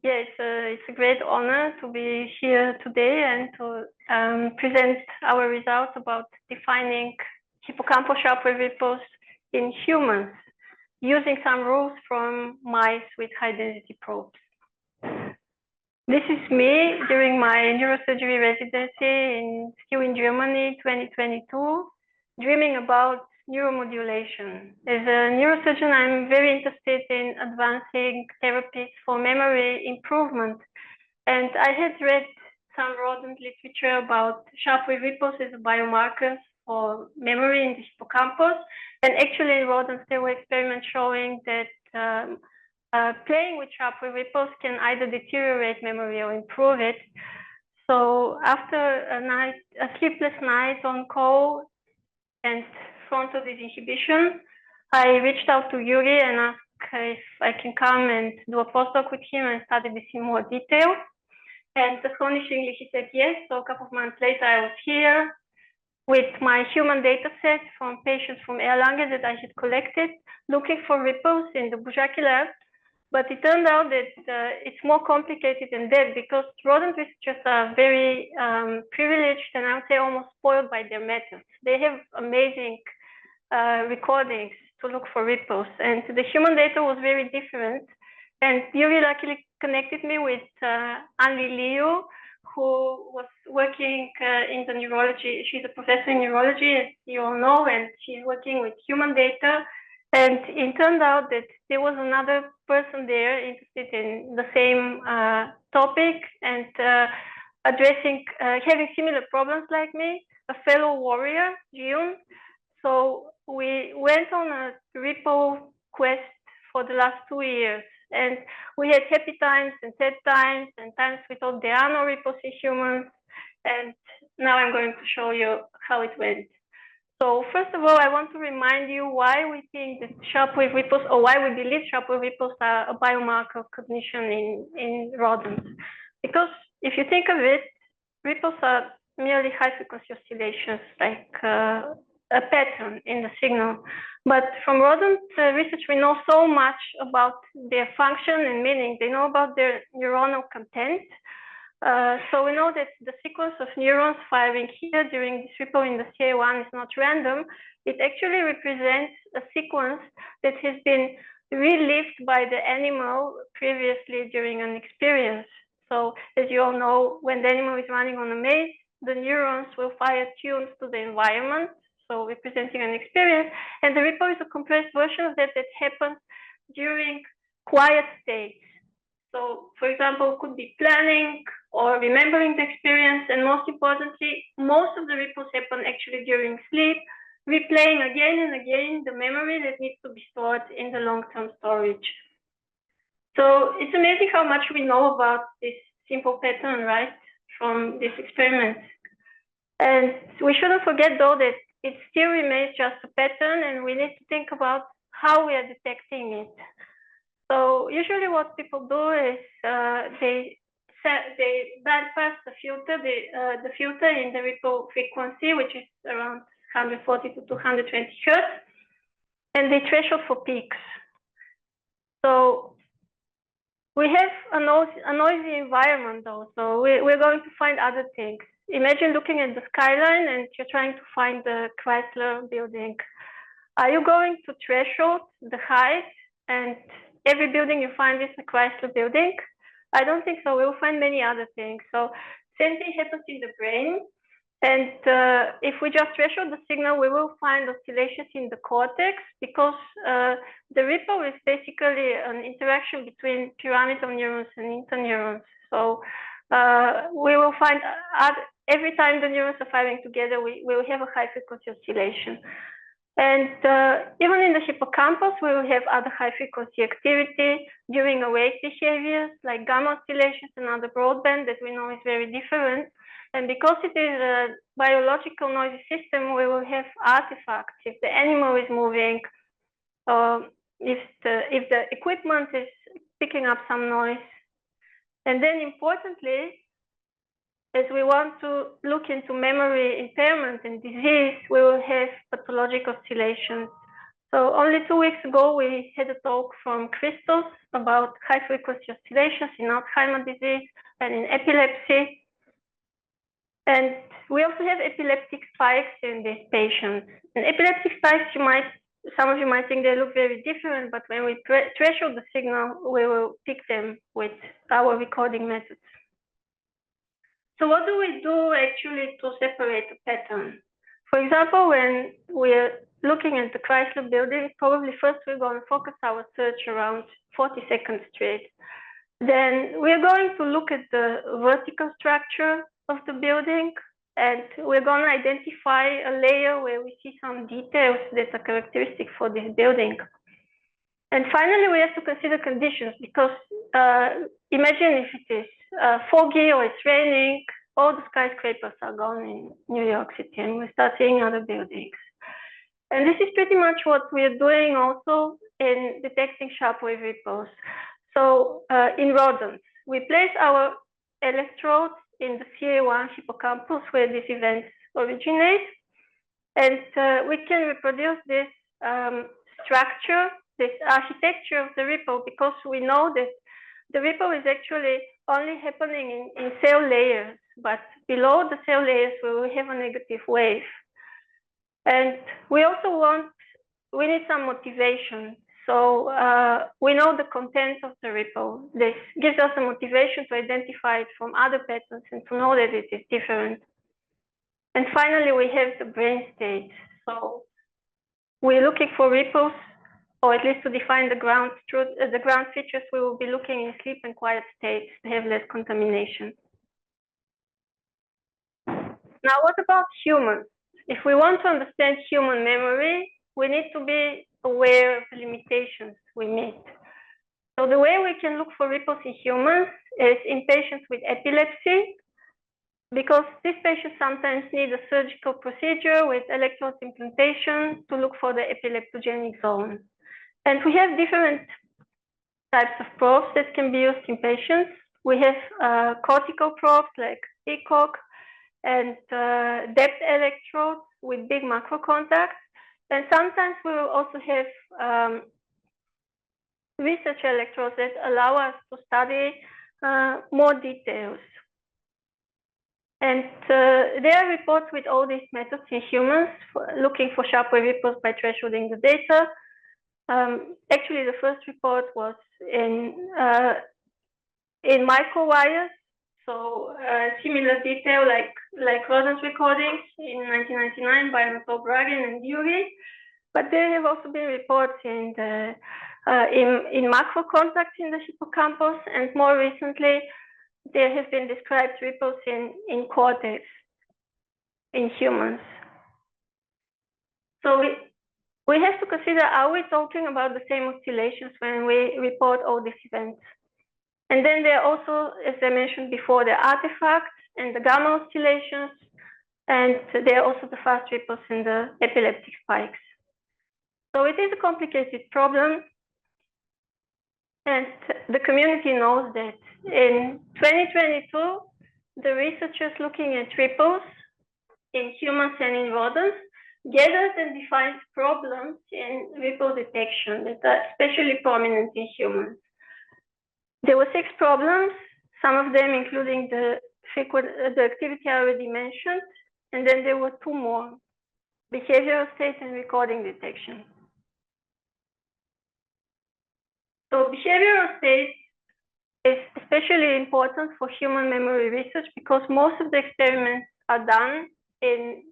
Yeah, it's a great honor to be here today and to present our results about defining hippocampal sharp wave ripples in humans using some rules from mice with high density probes. This is me during my neurosurgery residency in Germany, 2022, dreaming about neuromodulation. As a neurosurgeon, I'm very interested in advancing therapies for memory improvement. And I had read some rodent literature about sharp wave ripples as a biomarker for memory in the hippocampus. And actually in rodents, there were experiments showing that playing with sharp wave ripples can either deteriorate memory or improve it. So after a sleepless night on call and frontal disinhibition, I reached out to Yuri and asked if I can come and do a postdoc with him and study this in more detail. And astonishingly, he said yes. So a couple of months later, I was here with my human data set from patients from Erlangen that I had collected, looking for ripples in the Bujaki lab. But it turned out that it's more complicated than that, because rodent researchers are very privileged and I would say almost spoiled by their methods. They have amazing recordings to look for ripples, and the human data was very different. And Yuri luckily connected me with Anli Liu, who was working in the neurology. She's a professor in neurology, as you all know, and she's working with human data. And it turned out that there was another person there interested in the same topic and addressing, having similar problems like me, a fellow warrior, June. So we went on a ripple quest for the last 2 years. And we had happy times and sad times and times we thought there are no ripples in humans. And now I'm going to show you how it went. So first of all, I want to remind you why we think that sharp wave ripples, or why we believe sharp wave ripples are a biomarker of cognition in rodents. Because if you think of it, ripples are merely high frequency oscillations, like a pattern in the signal. But from rodent research, we know so much about their function and meaning. They know about their neuronal content. So we know that the sequence of neurons firing here during this ripple in the CA1 is not random. It actually represents a sequence that has been relived by the animal previously during an experience. So as you all know, when the animal is running on a maze, the neurons will fire tunes to the environment, so representing an experience. And the ripple is a compressed version of that happens during quiet states. So, for example, could be planning or remembering the experience, and most importantly, most of the ripples happen actually during sleep, replaying again and again the memory that needs to be stored in the long-term storage. So it's amazing how much we know about this simple pattern, right, from this experiment. And we shouldn't forget, though, that it still remains just a pattern, and we need to think about how we are detecting it. So usually what people do is they bypass the filter, the filter in the ripple frequency, which is around 140 to 220 Hertz, and they threshold for peaks. So we have a noisy environment though, so we're going to find other things. Imagine looking at the skyline and you're trying to find the Chrysler building. Are you going to threshold the height and every building you find is a Chrysler building? I don't think so. We'll find many other things. So same thing happens in the brain. And if we just threshold the signal, we will find oscillations in the cortex, because the ripple is basically an interaction between pyramidal neurons and interneurons. So we will find every time the neurons are firing together, we will have a high frequency oscillation. And even in the hippocampus, we will have other high frequency activity during awake behaviors like gamma oscillations and other broadband that we know is very different. And because it is a biological noisy system, we will have artifacts. If the animal is moving, if the equipment is picking up some noise. And then importantly, as we want to look into memory impairment and disease, we will have pathologic oscillations. So only 2 weeks ago, we had a talk from Christos about high-frequency oscillations in Alzheimer disease and in epilepsy. And we also have epileptic spikes in these patients. And epileptic spikes, some of you might think they look very different, but when we threshold the signal, we will pick them with our recording methods. So what do we do actually to separate the pattern? For example, when we're looking at the Chrysler building, probably first we're going to focus our search around 42nd Street. Then we're going to look at the vertical structure of the building, and we're going to identify a layer where we see some details that are characteristic for this building. And finally, we have to consider conditions, because imagine if it is foggy or it's raining, all the skyscrapers are gone in New York City, and we start seeing other buildings. And this is pretty much what we're doing also in detecting sharp wave ripples. So in rodents, we place our electrodes in the CA1 hippocampus where these events originate. And we can reproduce this structure, this architecture of the ripple, because we know that the ripple is actually only happening in cell layers, but below the cell layers we will have a negative wave. And we also we need some motivation. So we know the content of the ripple. This gives us a motivation to identify it from other patterns and to know that it is different. And finally, we have the brain state. So we're looking for ripples, or at least to define the ground features, we will be looking in sleep and quiet states to have less contamination. Now, what about humans? If we want to understand human memory, we need to be aware of the limitations we meet. So the way we can look for ripples in humans is in patients with epilepsy, because these patients sometimes need a surgical procedure with electrode implantation to look for the epileptogenic zone. And we have different types of probes that can be used in patients. We have cortical probes like ECOG and depth electrodes with big macro contacts. And sometimes we will also have research electrodes that allow us to study more details. And there are reports with all these methods in humans looking for sharp wave ripples by thresholding the data. Actually, the first report was in microwires, so similar detail like rodent recordings in 1999 by Anatol Bragin and Yuri. But there have also been reports in macro contacts in the hippocampus, and more recently, there have been described ripples in cortex in humans. So we have to consider, are we talking about the same oscillations when we report all these events? And then there are also, as I mentioned before, the artifacts and the gamma oscillations, and there are also the fast ripples in the epileptic spikes. So it is a complicated problem, and the community knows that. In 2022, the researchers looking at ripples in humans and in rodents gathered and defined problems in ripple detection that are especially prominent in humans. There were 6 problems, some of them including the activity I already mentioned, and then there were 2 more, behavioral state and recording detection. So behavioral state is especially important for human memory research because most of the experiments are done in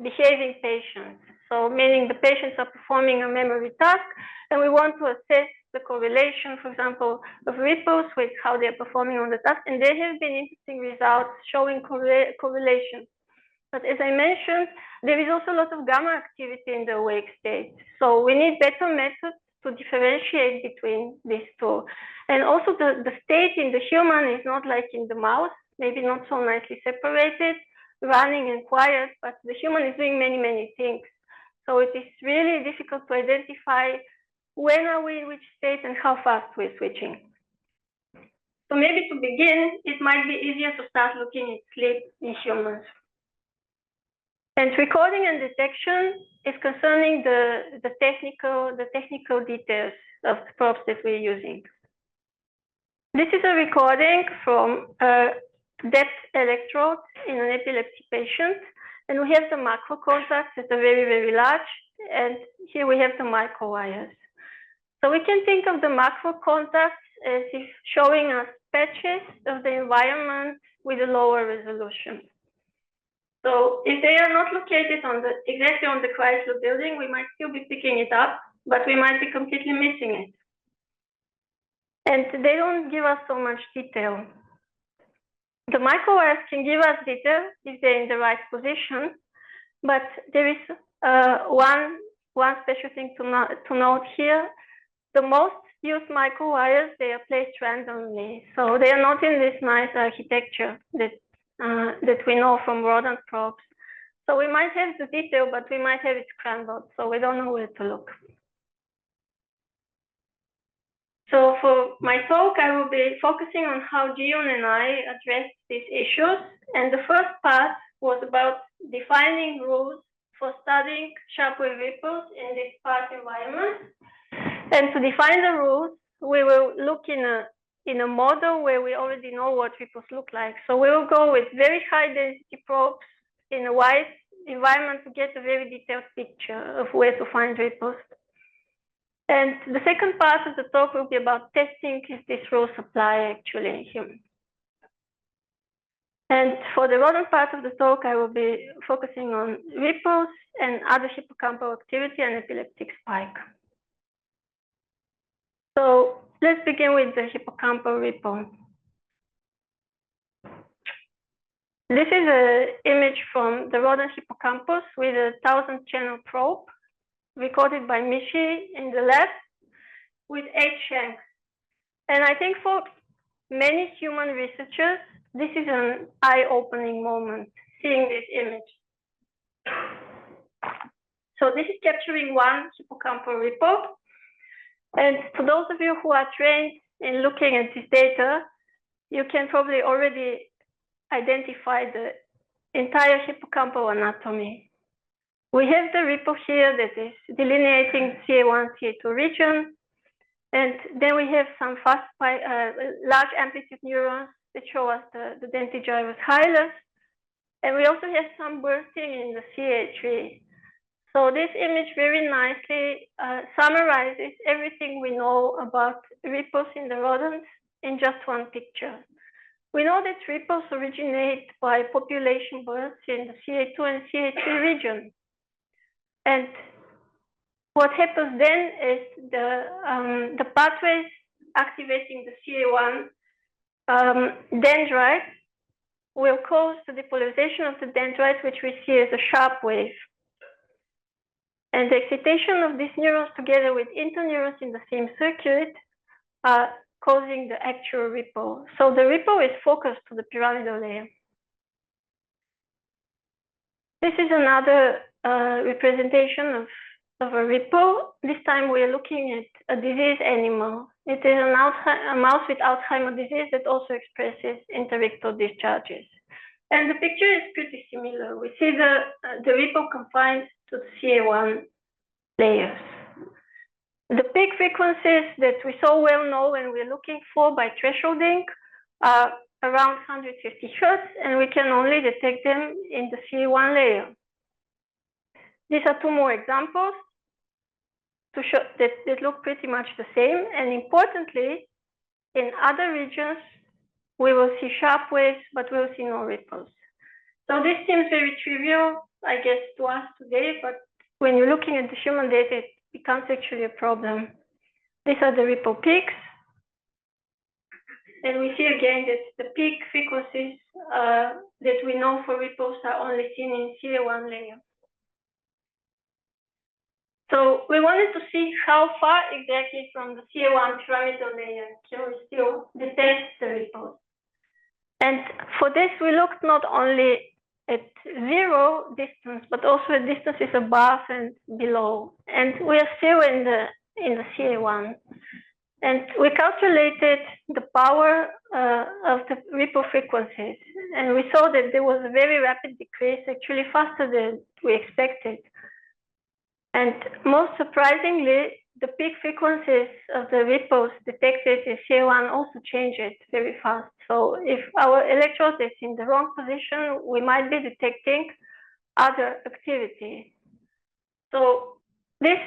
behaving patients. So meaning the patients are performing a memory task, and we want to assess the correlation, for example, of ripples with how they're performing on the task. And there have been interesting results showing correlation. But as I mentioned, there is also a lot of gamma activity in the awake state. So we need better methods to differentiate between these two. And also the state in the human is not like in the mouse, maybe not so nicely separated, running and quiet, but the human is doing many, many things. So it is really difficult to identify when are we in which state and how fast we're switching. So maybe to begin, it might be easier to start looking at sleep in humans. And recording and detection is concerning the technical details of the probes that we're using. This is a recording from a depth electrode in an epilepsy patient. And we have the macro contacts that are very, very large. And here we have the microwires. So we can think of the macro contacts as if showing us patches of the environment with a lower resolution. So if they are not located on exactly on the Chrysler building, we might still be picking it up, but we might be completely missing it. And they don't give us so much detail. The microwires can give us detail if they're in the right position, but there is one special thing to note here. The most used microwires, they are placed randomly. So they are not in this nice architecture that we know from rodent probes. So we might have the detail, but we might have it scrambled. So we don't know where to look. So for my talk, I will be focusing on how Jiyoon and I addressed these issues. And the first part was about defining rules for studying sharp wave ripples in this sparse environment. And to define the rules, we will look in a model where we already know what ripples look like. So we will go with very high density probes in a wide environment to get a very detailed picture of where to find ripples. And the second part of the talk will be about testing if these rules apply actually in humans. And for the rodent part of the talk, I will be focusing on ripples and other hippocampal activity and epileptic spike. So let's begin with the hippocampal ripple. This is an image from the rodent hippocampus with a 1000-channel probe recorded by Mishi in the lab with 8 shanks. And I think for many human researchers, this is an eye-opening moment, seeing this image. So this is capturing one hippocampal ripple. And for those of you who are trained in looking at this data, you can probably already identify the entire hippocampal anatomy. We have the ripple here that is delineating CA1, CA2 region. And then we have some large amplitude neurons that show us the dendrigyrus hilus. And we also have some bursting in the CA3. So this image very nicely summarizes everything we know about ripples in the rodents in just one picture. We know that ripples originate by population bursts in the CA2 and CA3 region. And what happens then is the pathways activating the CA1 dendrite will cause the depolarization of the dendrite, which we see as a sharp wave. And the excitation of these neurons together with interneurons in the same circuit are causing the actual ripple. So the ripple is focused to the pyramidal layer. This is another representation of a ripple. This time we are looking at a disease animal. It is a mouse with Alzheimer's disease that also expresses interictal discharges. And the picture is pretty similar. We see the ripple confined to the CA1 layers. The peak frequencies that we so well know and we're looking for by thresholding are around 150 Hz, and we can only detect them in the CA1 layer. These are two more examples to show that look pretty much the same. And importantly, in other regions, we will see sharp waves, but we'll see no ripples. So this seems very trivial, I guess, to us today, but when you're looking at the human data, it becomes actually a problem. These are the ripple peaks. And we see again that the peak frequencies that we know for ripples are only seen in CA1 layer. So we wanted to see how far exactly from the CA1 pyramidal layer can we still detect the ripples. And for this, we looked not only at zero distance, but also at distances above and below. And we are still in the CA1. And we calculated the power of the ripple frequencies. and we saw that there was a very rapid decrease, actually faster than we expected. And most surprisingly, the peak frequencies of the ripples detected in CA1 also changed very fast. So if our electrode is in the wrong position, we might be detecting other activity. So this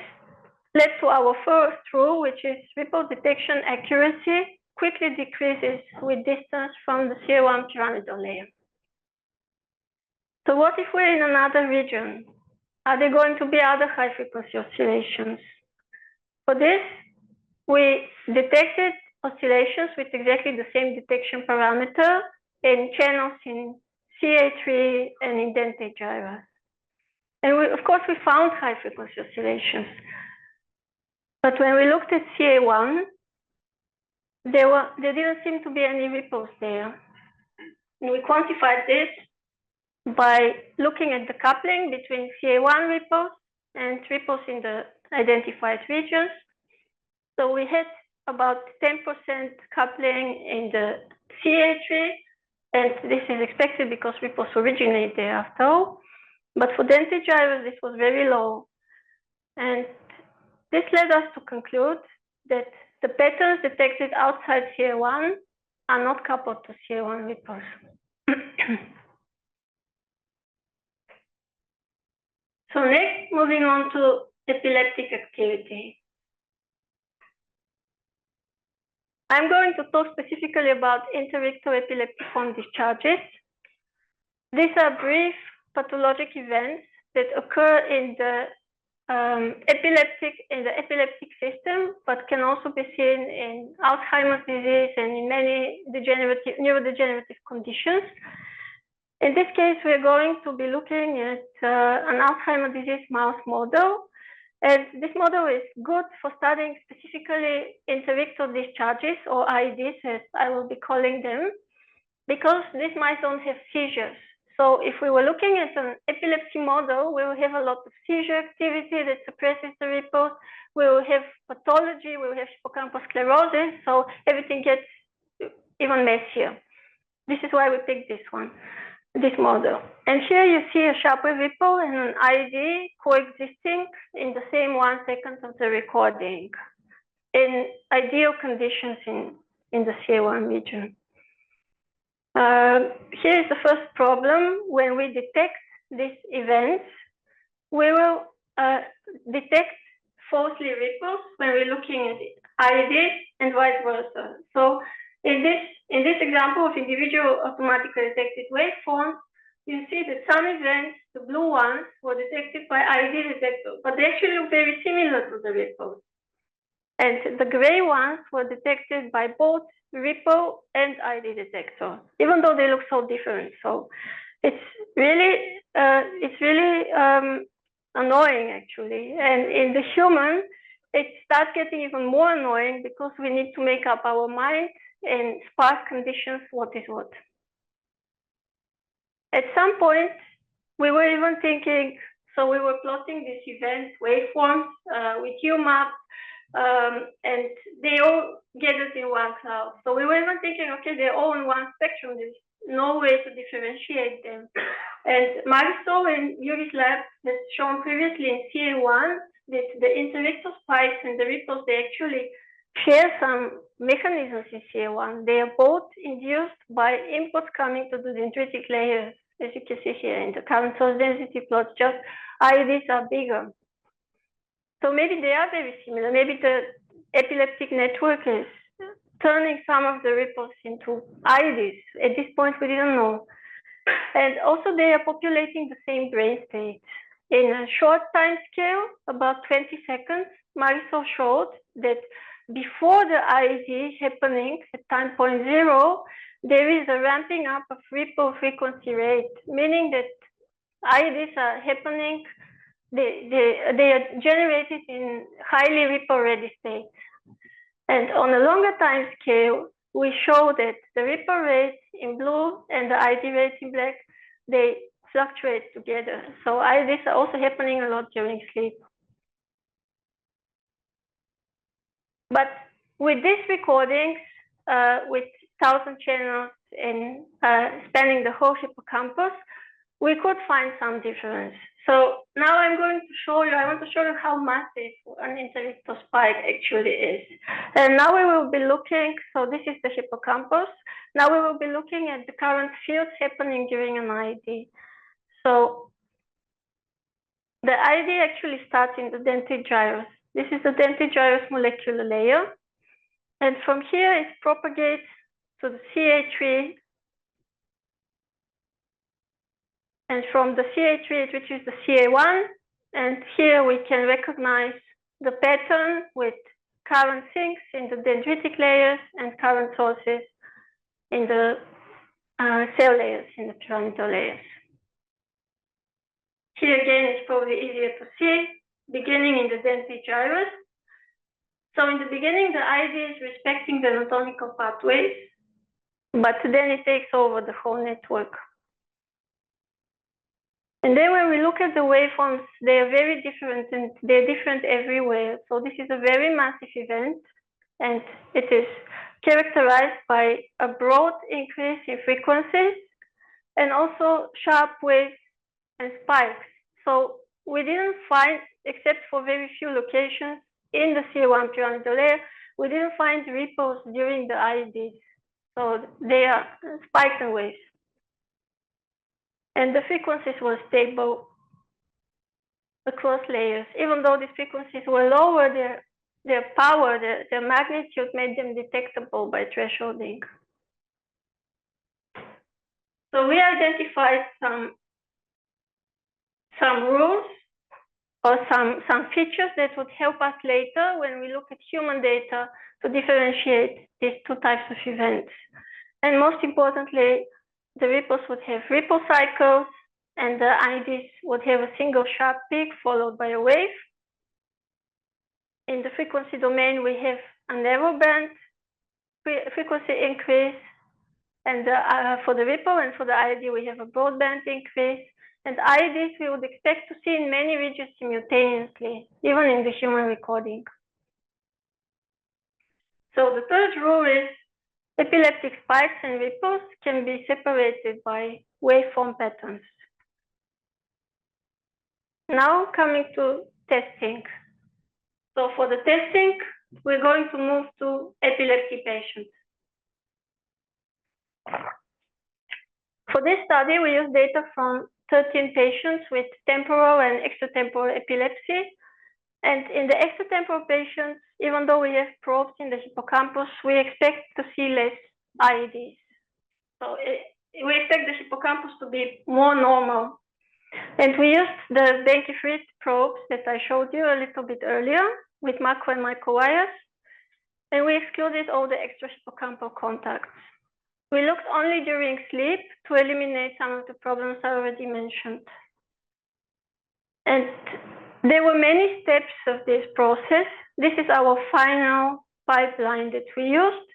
led to our first rule, which is ripple detection accuracy quickly decreases with distance from the CA1 pyramidal layer. So what if we're in another region? Are there going to be other high frequency oscillations? For this, we detected oscillations with exactly the same detection parameter in channels in CA3 and in dentate gyres. And of course, we found high frequency oscillations. But when we looked at CA1, there didn't seem to be any ripples there. And we quantified this by looking at the coupling between CA1 ripples and ripples in the identified regions. So we had about 10% coupling in the CA3, and this is expected because ripples originate there after all. But for dentate gyres, this was very low. And this led us to conclude that the patterns detected outside CA1 are not coupled to CA1 ripples. So next, moving on to epileptic activity. I'm going to talk specifically about interictal epileptiform discharges. These are brief pathologic events that occur in the epileptic system, but can also be seen in Alzheimer's disease and in many neurodegenerative conditions. In this case, we're going to be looking at an Alzheimer's disease mouse model. And this model is good for studying specifically interictal discharges, or IEDs, as I will be calling them, because these mice don't have seizures. So if we were looking at an epilepsy model, we will have a lot of seizure activity that suppresses the ripples. We will have pathology, we will have hippocampal sclerosis, so everything gets even messier. This is why we picked this model. And here you see a sharp wave ripple and an IED coexisting in the same 1 second of the recording in ideal conditions in the CA1 region. Here is the first problem. When we detect these events, we will detect falsely ripples when we're looking at IEDs and vice versa. So in this example of individual automatically detected waveforms, you see that some events, the blue ones, were detected by IED detectors, but they actually look very similar to the ripples. And the gray ones were detected by both ripple and IED detector, even though they look so different. So it's really annoying, actually. And in the human, it starts getting even more annoying because we need to make up our mind in sparse conditions what is what. At some point, we were even thinking, so we were plotting these event waveforms with UMAP, and they all gathered in one cloud. So we were even thinking, okay, they're all in one spectrum. There's no way to differentiate them. And Marisol in Yuri's lab has shown previously in CA1 that the interictal spikes and the ripples, they actually share some mechanisms in CA1. They are both induced by inputs coming to the dendritic layers, as you can see here in the current source density plots, just IEDs are bigger. So maybe they are very similar. Maybe the epileptic network is turning some of the ripples into IEDs. At this point, we didn't know. And also they are populating the same brain state. In a short time scale, about 20 seconds, Marisol showed that before the IED happening at time point 0, there is a ramping up of ripple frequency rate, meaning that IEDs are happening, they are generated in highly ripple ready states. And on a longer time scale, we show that the ripple rates in blue and the IED rates in black, they fluctuate together. So IEDs are also happening a lot during sleep. But with these recordings, with 1,000 channels in spanning the whole hippocampus, we could find some difference. So now I want to show you how massive an interictal spike actually is. And now we will be looking, so this is the hippocampus. Now we will be looking at the current fields happening during an IED. So the IED actually starts in the dentate gyrus. This is the dentate gyrus molecular layer. And from here it propagates to the CA3. And from the CA3 it reaches the CA1. And here we can recognize the pattern with current sinks in the dendritic layers and current sources in the cell layers, in the pyramidal layers. Here again, it's probably easier to see, beginning in the dentate gyrus. So in the beginning, the IED is respecting the anatomical pathways, but then it takes over the whole network. And then when we look at the waveforms, they are very different and they're different everywhere. So this is a very massive event, and it is characterized by a broad increase in frequencies and also sharp waves and spikes. So we didn't find, except for very few locations in the CA1 pyramidal layer, we didn't find ripples during the IEDs. So they are spikes and waves. And the frequencies were stable across layers. Even though these frequencies were lower, their power, their magnitude made them detectable by thresholding. So we identified some rules or some features that would help us later when we look at human data to differentiate these two types of events. And most importantly, the ripples would have ripple cycles, and the IEDs would have a single sharp peak followed by a wave. In the frequency domain, we have a narrow band frequency increase, and for the ripple, and for the IED, we have a broad band increase. And IEDs we would expect to see in many regions simultaneously, even in the human recording. So the third rule is epileptic spikes and ripples can be separated by waveform patterns. Now coming to testing. So for the testing, we're going to move to epilepsy patients. For this study, we used data from 13 patients with temporal and extratemporal epilepsy. And in the extratemporal patients, even though we have probes in the hippocampus, we expect to see less IEDs. So we expect the hippocampus to be more normal. And we used the Benke-Fried probes that I showed you a little bit earlier with macro and microwires. And we excluded all the extra hippocampal contacts. We looked only during sleep to eliminate some of the problems I already mentioned. And there were many steps of this process. This is our final pipeline that we used.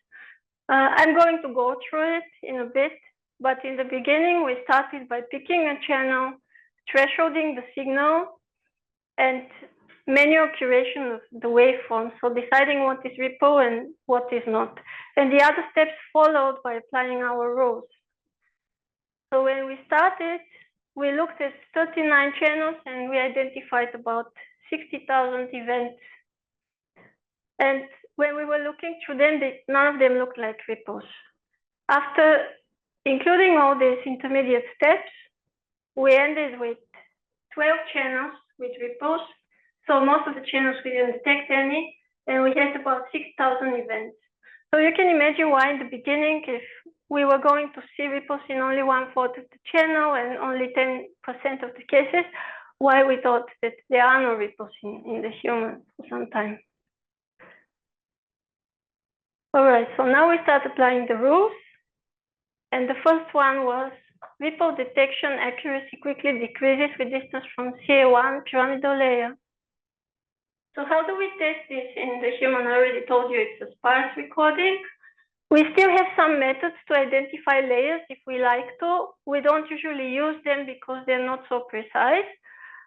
I'm going to go through it in a bit, but in the beginning, we started by picking a channel, thresholding the signal, and manual curation of the waveform, so deciding what is ripple and what is not. And the other steps followed by applying our rules. So when we started, we looked at 39 channels and we identified about 60,000 events. And when we were looking through them, none of them looked like ripples. After including all these intermediate steps, we ended with 12 channels with ripples. So most of the channels we didn't detect any, and we had about 6,000 events. So you can imagine why in the beginning, if we were going to see ripples in only 1/4 of the channel and only 10% of the cases, why we thought that there are no ripples in the human for some time. All right, so now we start applying the rules. And the first one was ripple detection accuracy quickly decreases with distance from CA1 pyramidal layer. So how do we test this in the human? I already told you it's a sparse recording. We still have some methods to identify layers if we like to. We don't usually use them because they're not so precise,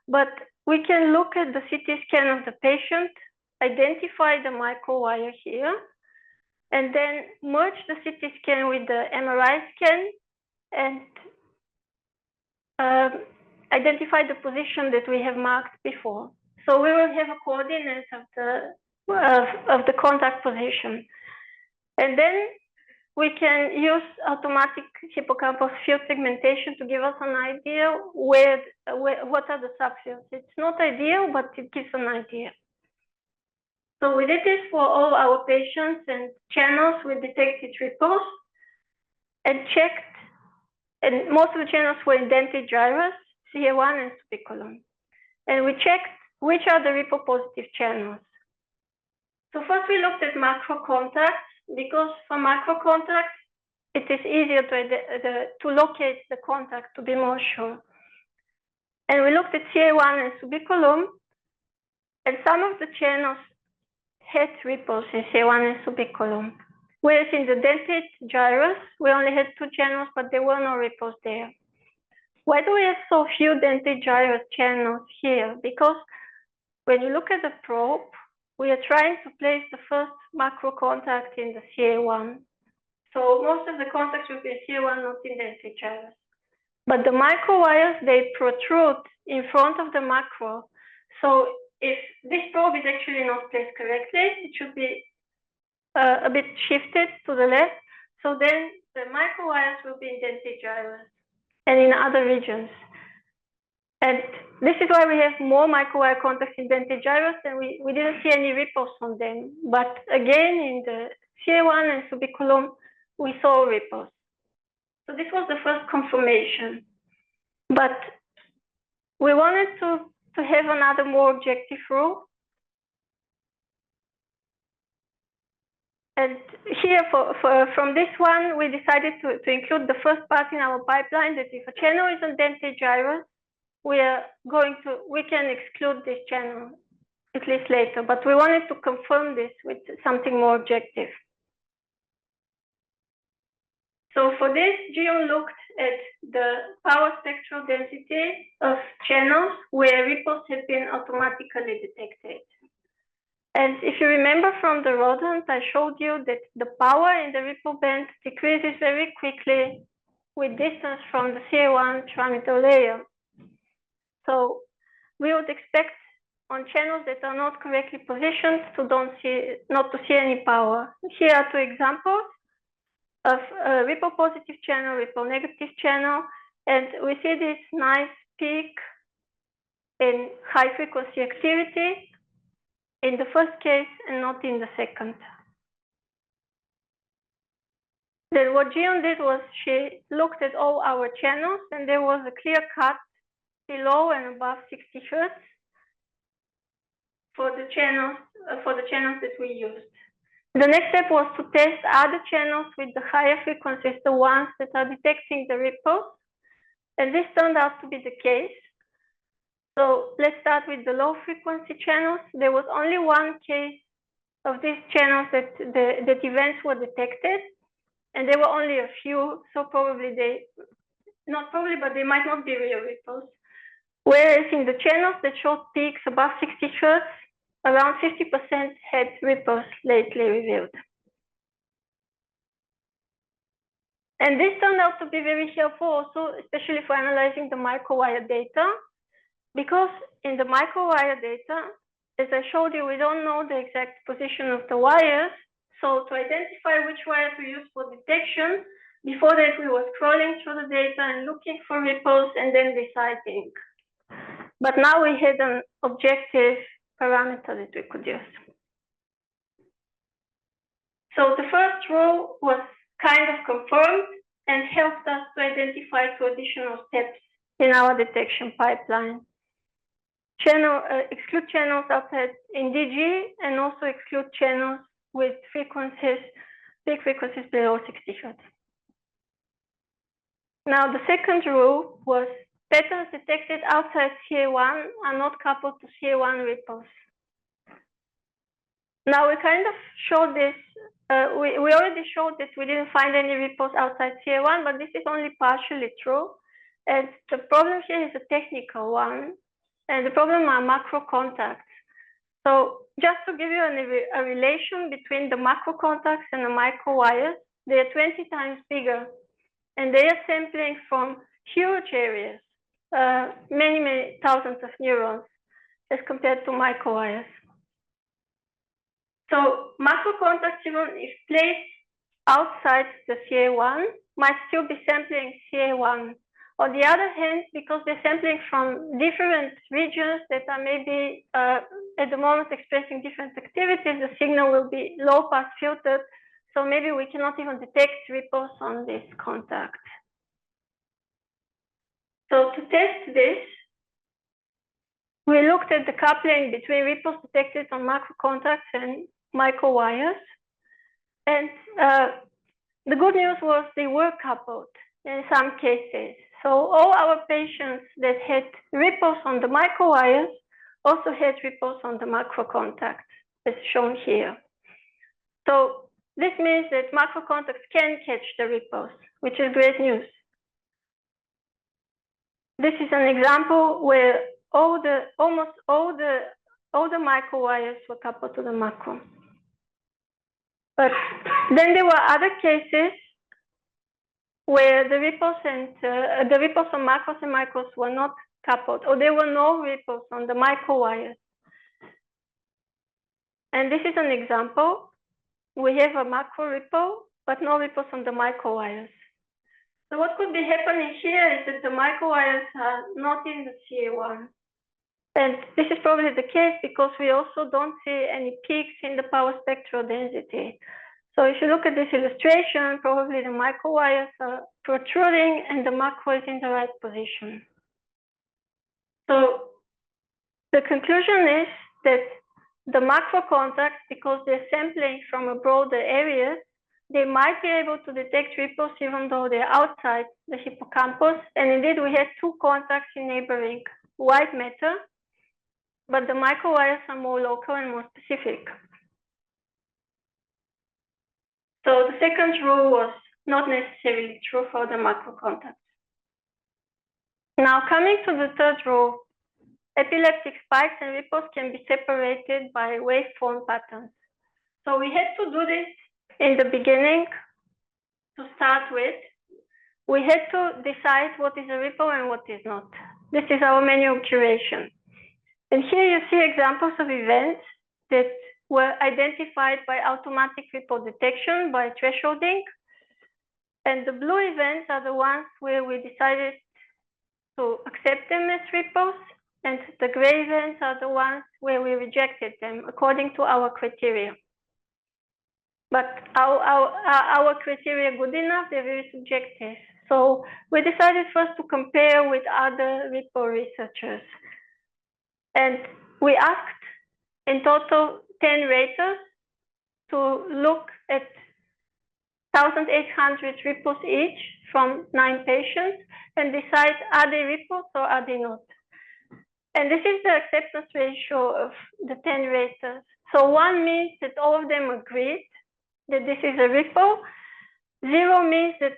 but we can look at the CT scan of the patient, identify the microwire here, and then merge the CT scan with the MRI scan and identify the position that we have marked before. So we will have a coordinate of the contact position. And then we can use automatic hippocampal field segmentation to give us an idea what are the subfields. It's not ideal, but it gives an idea. So we did this for all our patients and channels. We detected ripples and checked, and most of the channels were indented gyrus, CA1 and subiculum. And we checked which are the ripple positive channels. So first we looked at macro contacts, because for macro contacts, it is easier to locate the contact to be more sure. And we looked at CA1 and subiculum, and some of the channels had ripples in CA1 and subiculum. Whereas in the dentate gyrus, we only had 2 channels, but there were no ripples there. Why do we have so few dentate gyrus channels here? Because when you look at the probe, we are trying to place the first macro contact in the CA1. So most of the contacts will be in CA1, not in dentate gyrus. But the microwires, they protrude in front of the macro. So if this probe is actually not placed correctly, it should be a bit shifted to the left. So then the microwires will be in dentate gyrus and in other regions. And this is why we have more microwire contacts in dentate gyrus, and we didn't see any ripples on them. But again, in the CA1 and subiculum, we saw ripples. So this was the first confirmation. But we wanted to have another more objective rule. And here, from this one, we decided to include the first part in our pipeline, that if a channel is on dentate gyrus, we can exclude this channel, at least later. But we wanted to confirm this with something more objective. So for this, Gion looked at the power spectral density of channels where ripples have been automatically detected. And if you remember from the rodent, I showed you that the power in the ripple band decreases very quickly with distance from the CA1 parameter layer. So we would expect on channels that are not correctly positioned not to see any power. Here are 2 examples of a ripple positive channel, ripple negative channel, and we see this nice peak in high frequency activity in the first case and not in the second. Then what Gion did was she looked at all our channels, and there was a clear cut below and above 60 Hz for the channels that we used. The next step was to test other channels with the higher frequencies, the ones that are detecting the ripples, and this turned out to be the case. So let's start with the low frequency channels. There was only 1 case of these channels that events were detected, and there were only a few, so probably they might not be real ripples. Whereas in the channels that showed peaks above 60 Hz, around 50% had ripples lately revealed. And this turned out to be very helpful also, especially for analyzing the microwire data, because in the microwire data, as I showed you, we don't know the exact position of the wires. So to identify which wire to use for detection, before that we were scrolling through the data and looking for ripples and then deciding. But now we had an objective parameter that we could use. So the first rule was kind of confirmed and helped us to identify 2 additional steps in our detection pipeline. Exclude channels outside in DG, and also exclude channels with peak frequencies below 60 Hz. Now the second rule was patterns detected outside CA1 are not coupled to CA1 ripples. Now we kind of showed this, we already showed that we didn't find any ripples outside CA1, but this is only partially true. And the problem here is a technical one, and the problem are macro contacts. So just to give you a relation between the macro contacts and the microwires, they are 20 times bigger, and they are sampling from huge areas, many thousands of neurons, as compared to microwires. So macro contacts, even if placed outside the CA1, might still be sampling CA1. On the other hand, because they're sampling from different regions that are maybe at the moment expressing different activities, the signal will be low pass filtered. So maybe we cannot even detect ripples on this contact. So to test this, we looked at the coupling between ripples detected on macro contacts and microwires. And the good news was they were coupled in some cases. So all our patients that had ripples on the microwires also had ripples on the macro contacts, as shown here. So this means that macro contacts can catch the ripples, which is great news. This is an example where almost all the microwires were coupled to the macro. But then there were other cases where the ripples and the ripples on macros and micros were not coupled, or there were no ripples on the microwires. And this is an example. We have a macro ripple, but no ripples on the microwires. So what could be happening here is that the microwires are not in the CA1. And this is probably the case because we also don't see any peaks in the power spectral density. So if you look at this illustration, probably the microwires are protruding and the macro is in the right position. So the conclusion is that the macro contacts, because they're sampling from a broader area, they might be able to detect ripples even though they're outside the hippocampus. And indeed, we had two contacts in neighboring white matter, but the microwires are more local and more specific. So the second rule was not necessarily true for the macro contacts. Now coming to the third rule, epileptic spikes and ripples can be separated by waveform patterns. So we had to do this in the beginning to start with. We had to decide what is a ripple and what is not. This is our manual curation. And here you see examples of events that were identified by automatic ripple detection by thresholding. And the blue events are the ones where we decided to accept them as ripples, and the gray events are the ones where we rejected them according to our criteria. But our criteria good enough? They're very subjective. So we decided first to compare with other ripple researchers. And we asked in total 10 raters to look at 1,800 ripples each from 9 patients and decide, are they ripples or are they not? And this is the acceptance ratio of the 10 raters. So 1 means that all of them agreed that this is a ripple. 0 means that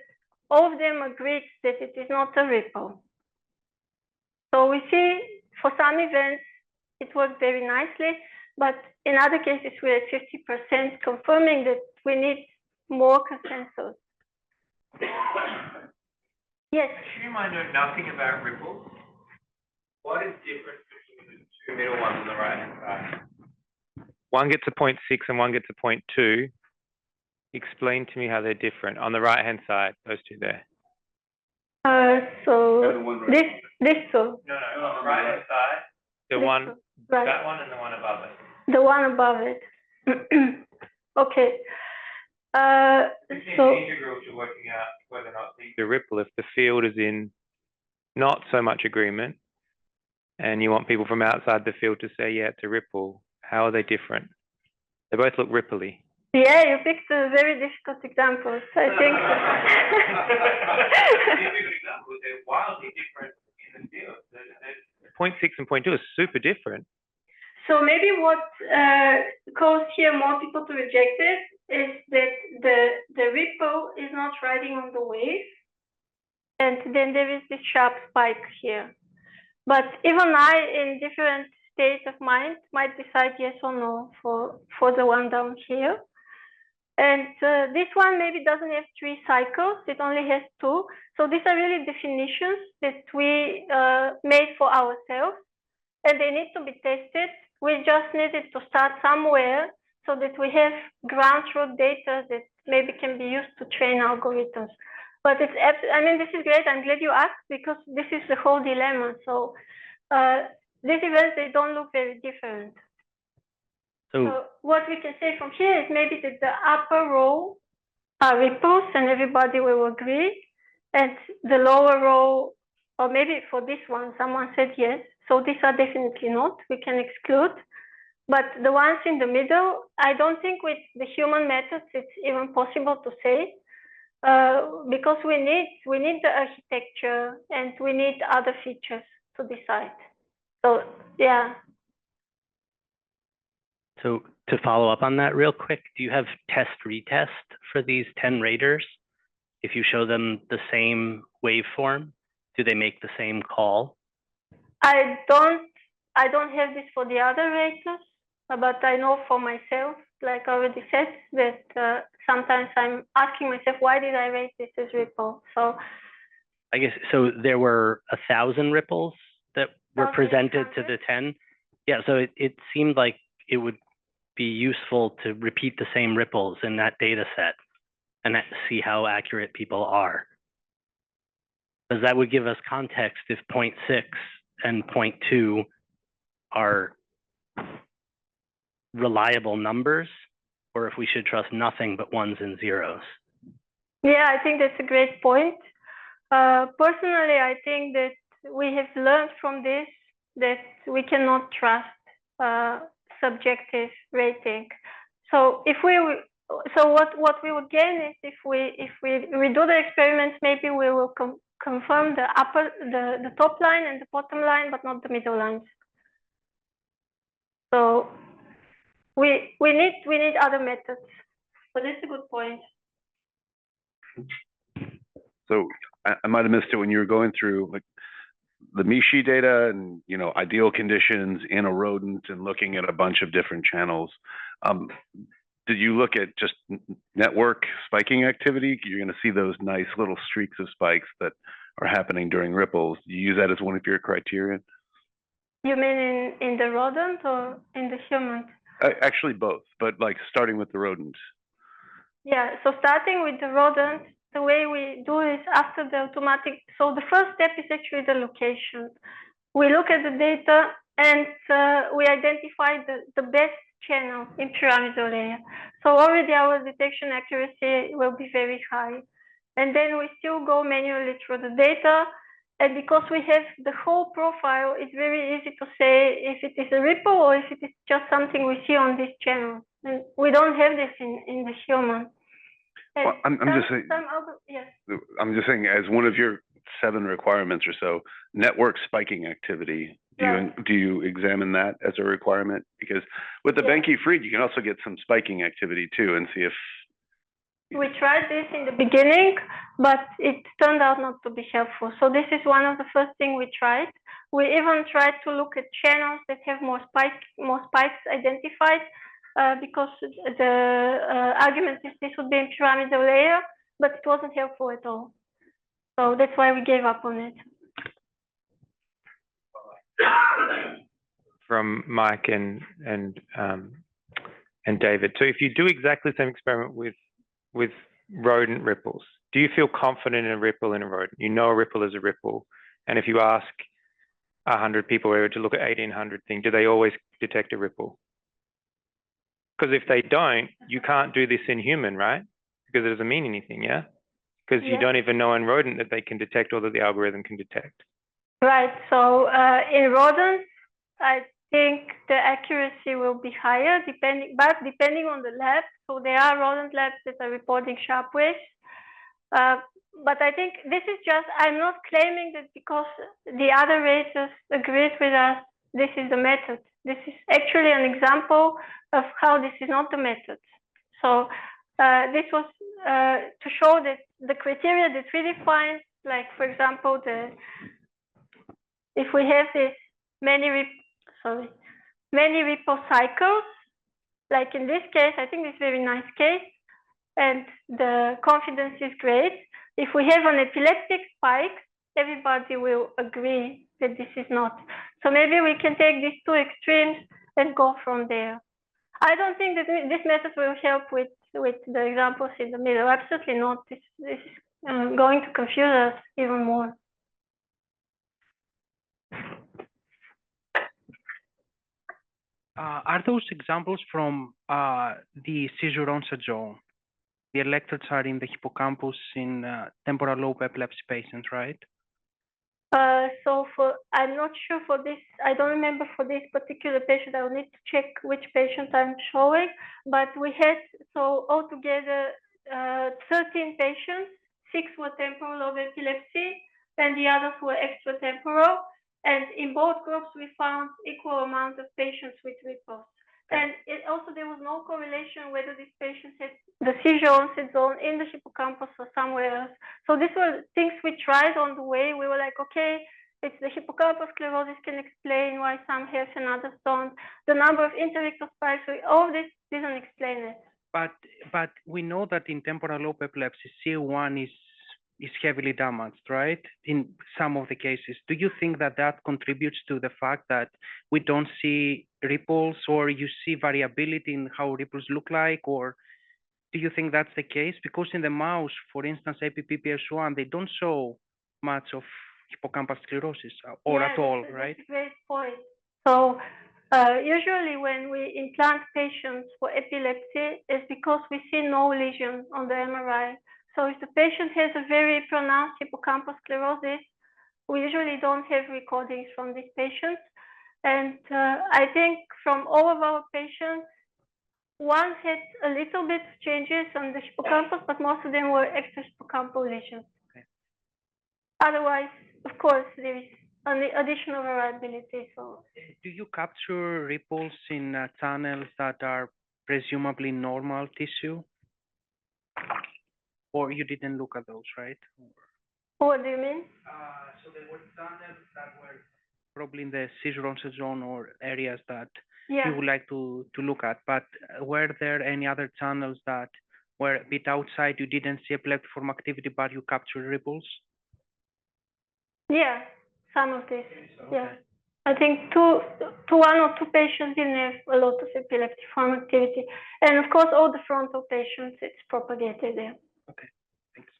all of them agreed that it is not a ripple. So we see for some events it worked very nicely, but in other cases we're at 50%, confirming that we need more consensus. Yes? Assume I know nothing about ripples. What is different between the two middle ones on the right-hand side? One gets a 0.6 and one gets a 0.2. Explain to me how they're different. On the right-hand side, those two there. So this two. No, on the right-hand side, the one, right. that one and the one above it. The one above it. Okay. So integrals, you're working out whether or not the ripple, if the field is in not so much agreement, and you want people from outside the field to say, yeah, it's a ripple. How are they different? They both look ripply. Yeah, you picked a very difficult examples, I think. They're wildly different in the field. 0.6 and 0.2 are super different. So maybe what caused here more people to reject it is that the ripple is not riding on the wave, and then there is this sharp spike here. But even I, in different state of mind might decide yes or no for the one down here. And this one maybe doesn't have 3 cycles, it only has 2. So these are really definitions that we made for ourselves, and they need to be tested. We just needed to start somewhere so that we have ground truth data that maybe can be used to train algorithms. But it's, I mean, this is great. I'm glad you asked, because this is the whole dilemma. So these events, they don't look very different. So what we can say from here is maybe that the upper row are ripples, and everybody will agree. And the lower row, or maybe for this one, someone said yes. So these are definitely not, we can exclude. But the ones in the middle, I don't think with the human methods it's even possible to say, because we need the architecture and we need other features to decide. So yeah. So to follow up on that real quick, do you have test-retest for these 10 raters? If you show them the same waveform, do they make the same call? I don't have this for the other raters, but I know for myself, like I already said, that sometimes I'm asking myself, why did I rate this as ripple? So I guess, so there were 1,000 ripples that were presented to the 10. Yeah, so it seemed like it would be useful to repeat the same ripples in that data set and see how accurate people are. Because that would give us context if 0.6 and 0.2 are reliable numbers, or if we should trust nothing but ones and zeros. Yeah, I think that's a great point. Personally, I think that we have learned from this that we cannot trust subjective rating. So if what we would gain is if we redo the experiments, maybe we will confirm the top line and the bottom line, but not the middle lines. So we need other methods. But that's a good point. So I might have missed it when you were going through like the Mishi data and, you know, ideal conditions in a rodent and looking at a bunch of different channels. Did you look at just network spiking activity? You're going to see those nice little streaks of spikes that are happening during ripples. Do you use that as one of your criteria? You mean in the rodent or in the human? Actually both, but like starting with the rodent. Yeah, so starting with the rodent, the way we do is after the automatic. So the first step is actually the location. We look at the data and we identify the best channel in pyramidal layer. So already our detection accuracy will be very high. And then we still go manually through the data. And because we have the whole profile, it's very easy to say if it is a ripple or if it is just something we see on this channel. And we don't have this in the human. Well, I'm just saying, yes. I'm just saying, as one of your 7 requirements or so, network spiking activity, do you examine that as a requirement? Because with the Benke-Fried, you can also get some spiking activity too, and see if. We tried this in the beginning, but it turned out not to be helpful. So this is one of the first things we tried. We even tried to look at channels that have more spikes identified, because the argument is this would be in pyramidal layer, but it wasn't helpful at all. So that's why we gave up on it. From Mike and David. So if you do exactly the same experiment with rodent ripples, do you feel confident in a ripple in a rodent? You know a ripple is a ripple, and if you ask 100 people to look at 1800 thing, do they always detect a ripple? Because if they don't, you can't do this in human, right? Because it doesn't mean anything, yeah? Because you don't even know in rodent that they can detect or that the algorithm can detect. Right, so in rodents, I think the accuracy will be higher depending on the lab. So there are rodent labs that are reporting sharp waves. But I think this is just, I'm not claiming that because the other races agreed with us, this is the method. This is actually an example of how this is not the method. So this was to show that the criteria that we define, like for example, if we have this many ripple cycles. Like in this case, I think this very nice case, and the confidence is great. If we have an epileptic spike, everybody will agree that this is not. So maybe we can take these two extremes and go from there. I don't think that this method will help with the examples in the middle. Absolutely not. This is going to confuse us even more. Are those examples from the seizure onset zone? The electrodes are in the hippocampus in temporal lobe epilepsy patients, right? So I'm not sure for this, I don't remember for this particular patient. I will need to check which patient I'm showing, but we had, so altogether 13 patients, 6 were temporal lobe epilepsy and the others were extratemporal. And in both groups, we found equal amount of patients with ripples. And also there was no correlation whether these patients had the seizure onset zone in the hippocampus or somewhere else. So these were things we tried on the way. We were like, okay, it's the hippocampus sclerosis can explain why some have and others don't. The number of interictal spikes, all this didn't explain it. But we know that in temporal lobe epilepsy, CA1 is heavily damaged, right? In some of the cases. Do you think that that contributes to the fact that we don't see ripples, or you see variability in how ripples look like, or do you think that's the case? Because in the mouse, for instance, APPPS1, they don't show much of hippocampal sclerosis or at all, right? That's a great point. So usually when we implant patients for epilepsy, it's because we see no lesion on the MRI. So if the patient has a very pronounced hippocampal sclerosis, we usually don't have recordings from these patients. And I think from all of our patients, one had a little bit of changes on the hippocampus, but most of them were extrahippocampal lesions. Okay. Otherwise, of course, there is additional variability. So, do you capture ripples in channels that are presumably normal tissue? Or you didn't look at those, right? What do you mean? So there were channels that were probably in the seizure onset zone or areas that you would like to look at, but were there any other channels that were a bit outside, you didn't see epileptiform activity, but you captured ripples? Yeah, some of this, okay. Yeah. I think one or two patients didn't have a lot of epileptiform activity. And of course, all the frontal patients, it's propagated there. Okay, thanks.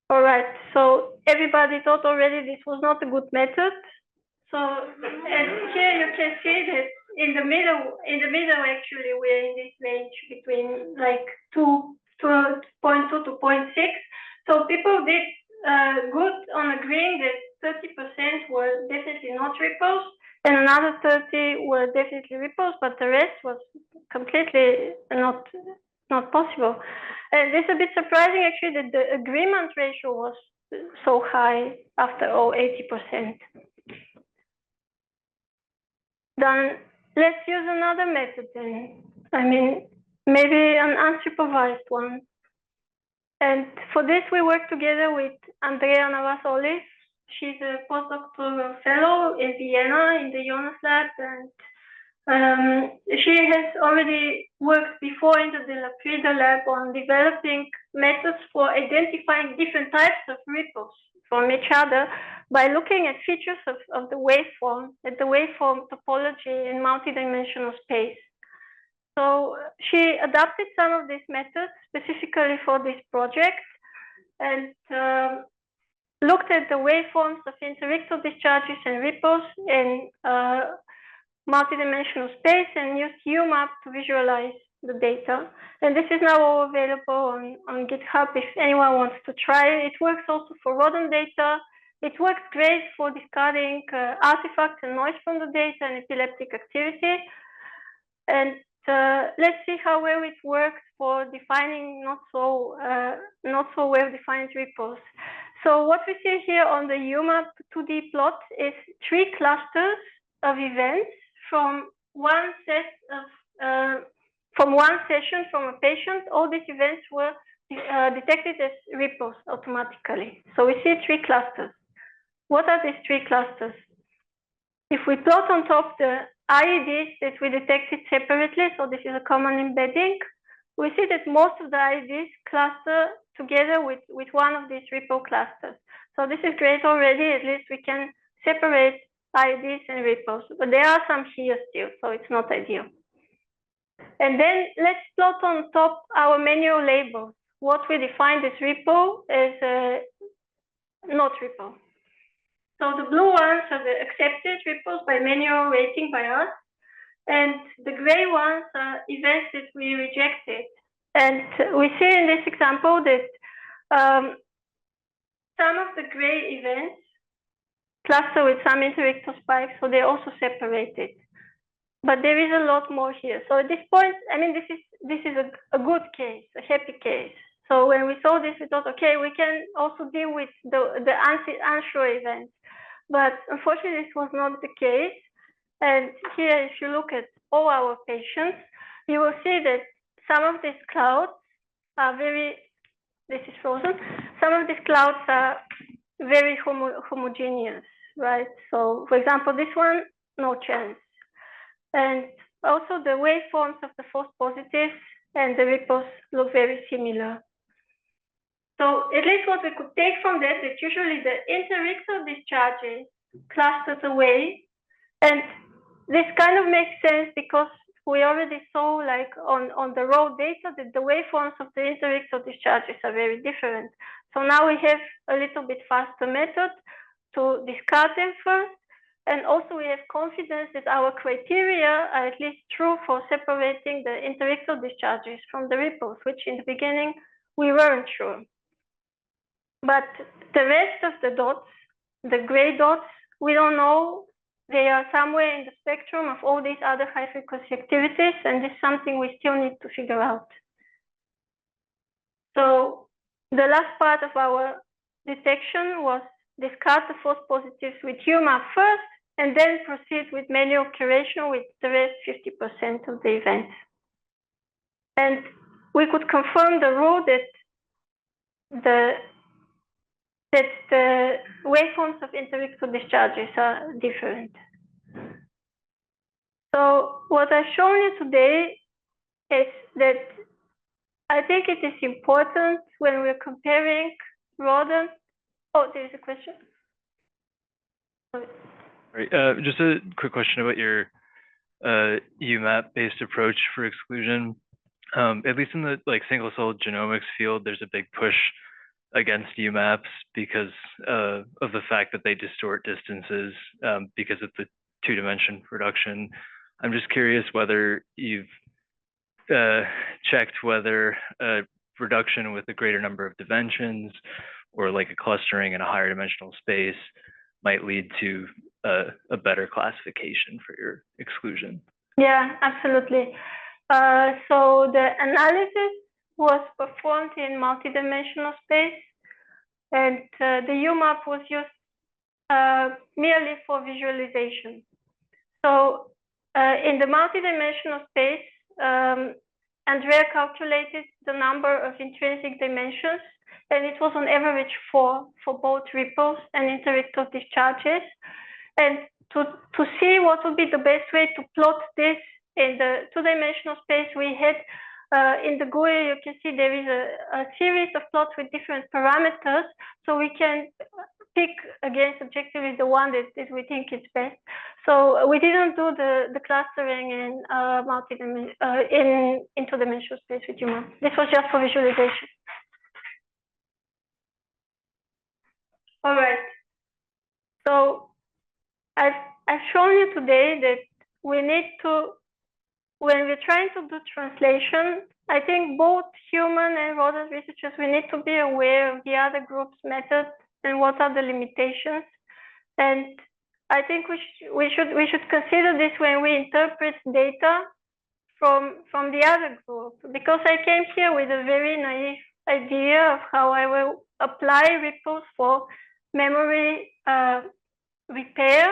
All right, so everybody thought already this was not a good method. So, and here you can see that in the middle actually, we're in this range between like 2.2 to 0.6. So people did good on agreeing that 30% were definitely not ripples, and another 30 were definitely ripples, but the rest was completely not possible. And it's a bit surprising actually that the agreement ratio was so high after all 80%. Then let's use another method then. I mean, maybe an unsupervised one. And for this, we work together with Andrea Navas-Olis. She's a postdoctoral fellow in Vienna in the Jonas lab, and she has already worked before in the De La Prida lab on developing methods for identifying different types of ripples from each other by looking at features of the waveform, at the waveform topology in multidimensional space. So she adapted some of these methods specifically for this project and looked at the waveforms of interictal discharges and ripples in multidimensional space and used UMAP to visualize the data. And this is now all available on GitHub if anyone wants to try it. It works also for rodent data. It works great for discarding artifacts and noise from the data and epileptic activity. And let's see how well it works for defining not so well-defined ripples. So what we see here on the UMAP 2D plot is 3 clusters of events from one set of from one session from a patient. All these events were detected as ripples automatically. So we see 3 clusters. What are these 3 clusters? if we plot on top the IEDs that we detected separately, so this is a common embedding, we see that most of the IEDs cluster together with one of these ripple clusters. So this is great already, at least we can separate IEDs and ripples, but there are some here still, so it's not ideal. And then let's plot on top our manual labels. What we define as ripple is not ripple. So the blue ones are the accepted ripples by manual rating by us, and the gray ones are events that we rejected. And we see in this example that some of the gray events cluster with some interictal spikes, so they're also separated. But there is a lot more here. So at this point, I mean, this is a good case, a happy case. So when we saw this, we thought, okay, we can also deal with the unsure events. But unfortunately, this was not the case. And here, if you look at all our patients, you will see that some of these clouds are this is frozen. Some of these clouds are very homogeneous, right? So for example, this one, no chance. And also the waveforms of the false positives and the ripples look very similar. So at least what we could take from that is usually the interictal discharges clusters away. And this kind of makes sense because we already saw, like on the raw data, that the waveforms of the interictal discharges are very different. So now we have a little bit faster method to discard them first. And also we have confidence that our criteria are at least true for separating the interictal discharges from the ripples, which in the beginning we weren't sure. But the rest of the dots, the gray dots, we don't know. They are somewhere in the spectrum of all these other high frequency activities, and this is something we still need to figure out. So the last part of our detection was discard the false positives with UMAP first, and then proceed with manual curation with the rest 50% of the events. And we could confirm the rule that the waveforms of interictal discharges are different. So what I've shown you today is that I think it is important when we're comparing rodent. Oh, there's a question. Right. Just a quick question about your UMAP-based approach for exclusion. At least in the single-cell genomics field, there's a big push against UMAPs because of the fact that they distort distances because of the two-dimension reduction. I'm just curious whether you've checked whether a reduction with a greater number of dimensions or like a clustering in a higher dimensional space might lead to a better classification for your exclusion. Yeah, absolutely. So the analysis was performed in multidimensional space, and the UMAP was used merely for visualization. So in the multidimensional space, Andrea calculated the number of intrinsic dimensions, and it was on average 4 for both ripples and interictal discharges. And to see what would be the best way to plot this in the two-dimensional space, we had in the GUI, you can see there is a series of plots with different parameters, so we can pick again subjectively the one that we think is best. So we didn't do the clustering in in two-dimensional space with UMAP. This was just for visualization. All right. So I've shown you today that we need to, when we're trying to do translation, I think both human and rodent researchers, we need to be aware of the other group's methods and what are the limitations. And I think we should consider this when we interpret data from the other group, because I came here with a very naive idea of how I will apply ripples for memory repair,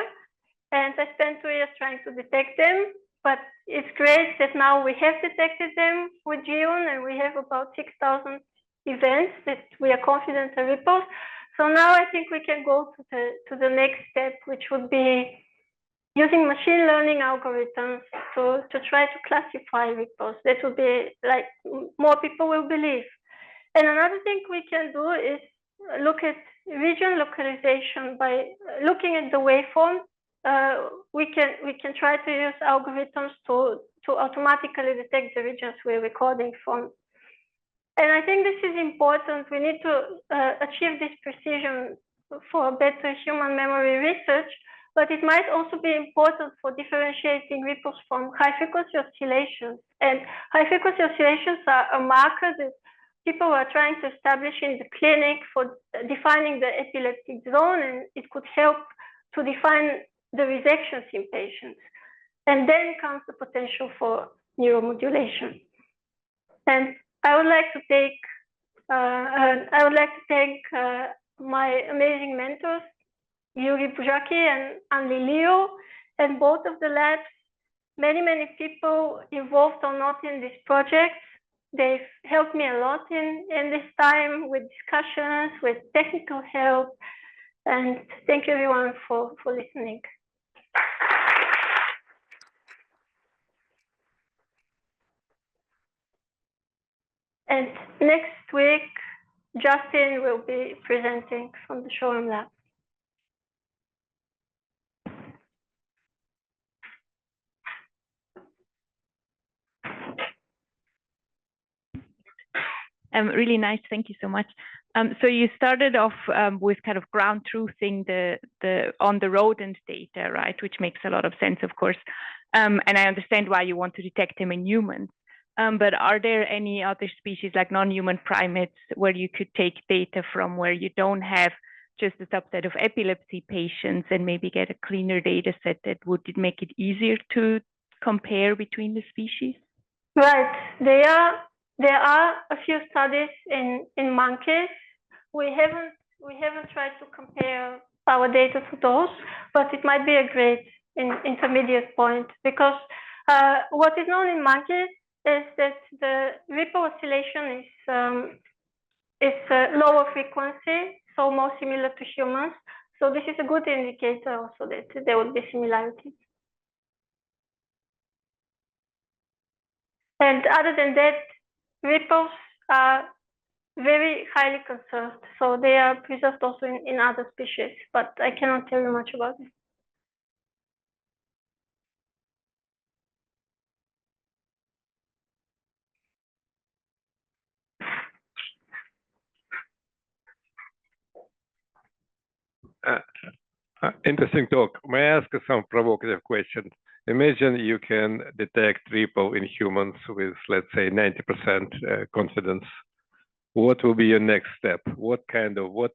and I spent 2 years trying to detect them. But it's great that now we have detected them with GEON, and we have about 6,000 events that we are confident are ripples. So now I think we can go to the next step, which would be using machine learning algorithms to try to classify ripples. That would be like more people will believe. And another thing we can do is look at region localization by looking at the waveform. We can try to use algorithms to automatically detect the regions we're recording from. And I think this is important. We need to achieve this precision for better human memory research, but it might also be important for differentiating ripples from high-frequency oscillations. And high-frequency oscillations are a marker that people are trying to establish in the clinic for defining the epileptic zone, and it could help to define the resections in patients. And then comes the potential for neuromodulation. And I would like to thank my amazing mentors, Yuri Bujaki and Anli Leo, and both of the labs, many people involved or not in this project. They've helped me a lot in this time with discussions, with technical help, and thank you everyone for listening. And next week, Justin will be presenting from the Showroom Lab. Really nice, thank you so much. So you started off with kind of ground truthing the on the rodent data, right? Which makes a lot of sense, of course. And I understand why you want to detect them in humans. But are there any other species like non-human primates where you could take data from where you don't have just a subset of epilepsy patients and maybe get a cleaner data set that would make it easier to compare between the species? Right, there are a few studies in monkeys. We haven't tried to compare our data to those, but it might be a great intermediate point, because what is known in monkeys is that the ripple oscillation is lower frequency, so more similar to humans. So this is a good indicator also that there would be similarities. And other than that, ripples are very highly conserved, so they are preserved also in other species, but I cannot tell you much about it. Interesting talk. May I ask some provocative questions? Imagine you can detect ripple in humans with, let's say, 90% confidence. What will be your next step? What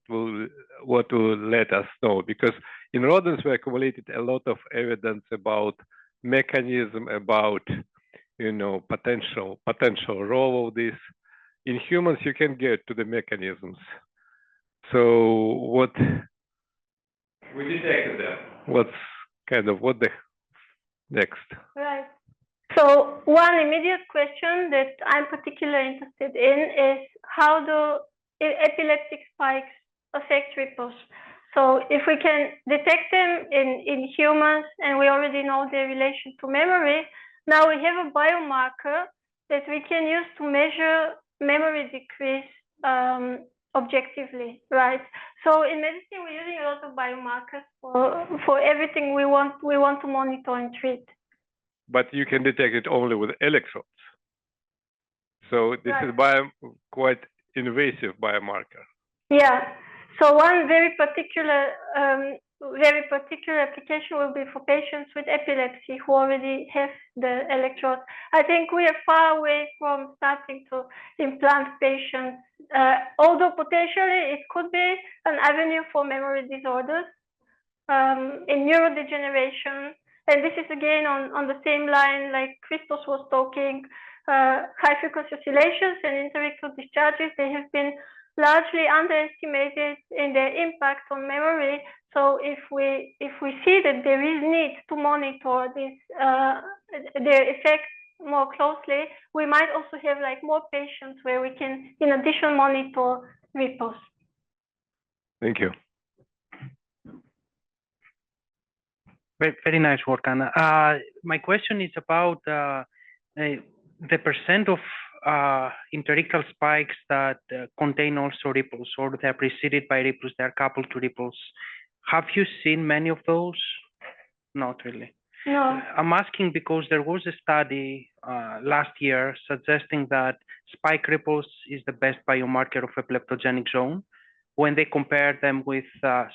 will let us know? Because in rodents we accumulated a lot of evidence about mechanism, about potential role of this. In humans you can get to the mechanisms. So what we detected them. What the next? Right. So one immediate question that I'm particularly interested in is how do epileptic spikes affect ripples? So if we can detect them in humans and we already know their relation to memory, now we have a biomarker that we can use to measure memory decrease objectively, right? So in medicine, we're using a lot of biomarkers for everything we want to monitor and treat. But you can detect it only with electrodes. So this is quite invasive biomarker. Yeah. So one very particular application will be for patients with epilepsy who already have the electrodes. I think we are far away from starting to implant patients, although potentially it could be an avenue for memory disorders in neurodegeneration. And this is again on the same line like Christos was talking, high frequency oscillations and interictal discharges, they have been largely underestimated in their impact on memory. So if we see that there is need to monitor this, their effects more closely, we might also have like more patients where we can, in addition, monitor ripples. Thank you. Very nice work, Anna. My question is about the percent of interictal spikes that contain also ripples, or they are preceded by ripples, they are coupled to ripples. Have you seen many of those? Not really. No. I'm asking because there was a study last year suggesting that spike ripples is the best biomarker of epileptogenic zone. When they compare them with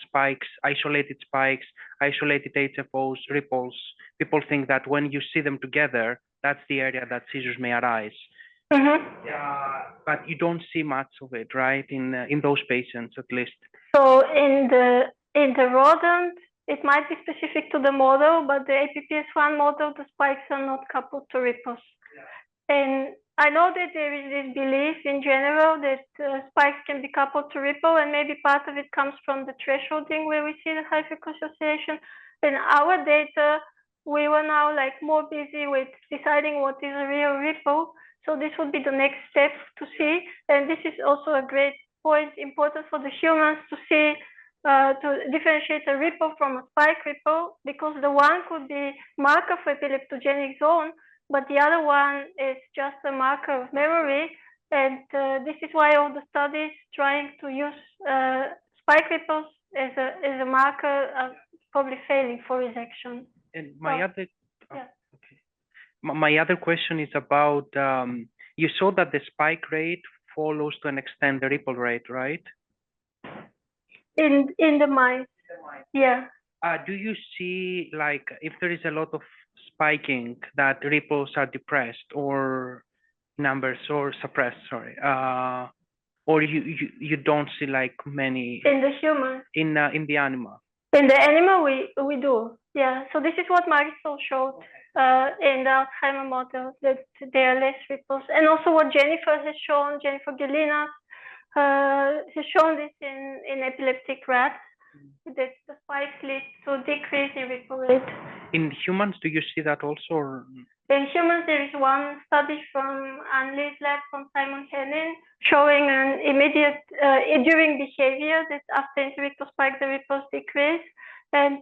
spikes, isolated HFOs, ripples, people think that when you see them together, that's the area that seizures may arise. But you don't see much of it, right? In those patients, at least. So in the rodent, it might be specific to the model, but the APPS1 model, the spikes are not coupled to ripples. And I know that there is this belief in general that spikes can be coupled to ripple, and maybe part of it comes from the thresholding where we see the high frequency oscillation. In our data, we were now like more busy with deciding what is a real ripple. So this would be the next step to see. And this is also a great point, important for the humans to see, to differentiate a ripple from a spike ripple, because the one could be marker for epileptogenic zone, but the other one is just a marker of memory. And this is why all the studies trying to use spike ripples as a marker are probably failing for resection. And my other question is about, you saw that the spike rate follows to an extent the ripple rate, right? In the mice, yeah. Do you see, like, if there is a lot of spiking, that ripples are depressed or numbers or suppressed, sorry, or you don't see like many in the human, in the animal? In the animal, we do, yeah. So this is what Marisol showed in the Alzheimer model, that there are less ripples, and also what Jennifer has shown, Jennifer Gelinas has shown this in epileptic rats, that the spikes lead to decrease in ripple rate. In humans, do you see that also? Or? In humans, there is one study from Anli's lab, from Simon Hennin, showing an immediate during behavior that after interictal spike, the ripples decrease. And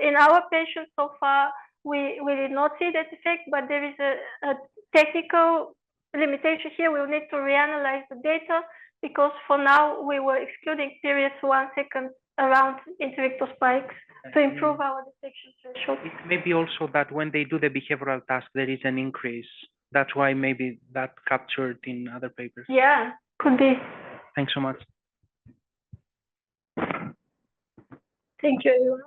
in our patients so far, we did not see that effect, but there is a technical limitation here. We'll need to reanalyze the data, because for now we were excluding periods 1 second around interictal spikes to improve our detection threshold. It may be also that when they do the behavioral task, there is an increase. That's why maybe that captured in other papers. Yeah, could be. Thanks so much. Thank you, everyone.